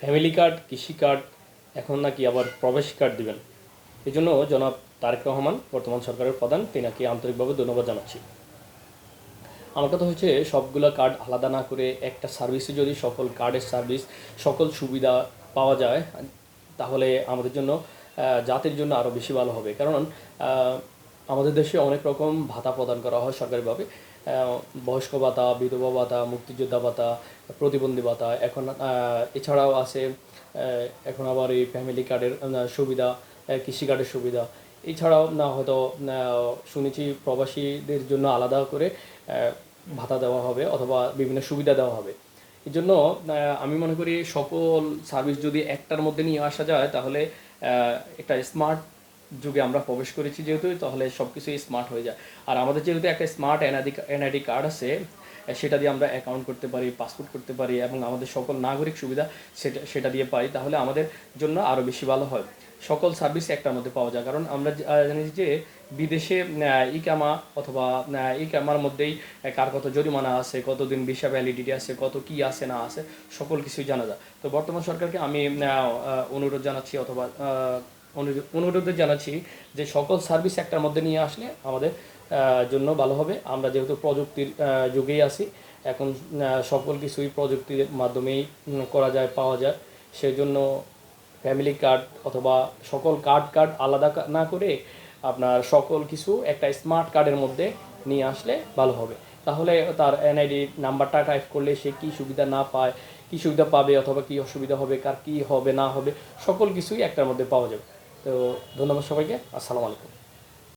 Family card, কৃষি card, এখন নাকি আবার প্রবেশ কার্ড দিবেন। এই জন্য জনাব তারেক রহমান, বর্তমান সরকারের প্রধান, তিনাকে আন্তরিকভাবে ধন্যবাদ জানাচ্ছি। আমার কথা হচ্ছে, সবগুলো কার্ড আলাদা না করে একটা সার্ভিসে যদি সকল কার্ডের সার্ভিস, সকল সুবিধা পাওয়া যায়, তাহলে আমাদের জন্য, জাতির জন্য আরও বেশি ভালো হবে। কারণ আমাদের দেশে অনেক রকম ভাতা প্রদান করা হয় সরকারিভাবে। বয়স্ক ভাতা, বিধবা ভাতা, মুক্তিযোদ্ধা ভাতা, প্রতিবন্ধী ভাতা, এখন এছাড়াও আছে এখন আবার এই ফ্যামিলি কার্ডের সুবিধা, কৃষি কার্ডের সুবিধা। এছাড়াও না হয়তো শুনেছি প্রবাসীদের জন্য আলাদা করে ভাতা দেওয়া হবে অথবা বিভিন্ন সুবিধা দেওয়া হবে। এই জন্য আমি মনে করি সকল সার্ভিস যদি একটার মধ্যে নিয়ে আসা যায়, তাহলে একটা স্মার্ট যুগে আমরা প্রবেশ করেছি যেহেতু, তাহলে সব কিছুই স্মার্ট হয়ে যায়। আর আমাদের যেহেতু একটা স্মার্ট এনআইডি কার্ড আছে, সেটা দিয়ে আমরা অ্যাকাউন্ট করতে পারি, পাসপোর্ট করতে পারি এবং আমাদের সকল নাগরিক সুবিধা সেটা দিয়ে পাই, তাহলে আমাদের জন্য আরও বেশি ভালো হয়। সকল সার্ভিস একটার মধ্যে পাওয়া যায়। কারণ আমরা জানি যে বিদেশে ইকামা অথবা ইকামার মধ্যেই কার কত জরিমানা আছে, কতদিন ভিসা ভ্যালিডিটি আছে, কত কি আছে না আছে, সকল কিছুই জানা যায়। তো বর্তমান সরকারকে আমি অনুরোধ জানাচ্ছি অথবা অনুরোধ জানাচ্ছি যে সকল সার্ভিস একটার মধ্যে নিয়ে আসলে আমাদের জন্য ভালো হবে। আমরা যেহেতু প্রযুক্তির যুগেই আছি, এখন সকল কিছুই প্রযুক্তির মাধ্যমেই করা যায়, পাওয়া যায়। সেই জন্য ফ্যামিলি কার্ড অথবা সকল কার্ড আলাদা না করে আপনার সকল কিছু একটা স্মার্ট কার্ডের মধ্যে নিয়ে আসলে ভালো হবে। তাহলে তার এনআইডি নাম্বারটা টাইপ করলে সে কী সুবিধা না পায়, কী সুবিধা পাবে অথবা কী অসুবিধা হবে, কার কী হবে না হবে, সকল কিছুই একটার মধ্যে পাওয়া যাবে। তো ধন্যবাদ সবাইকে। আসসালামু আলাইকুম।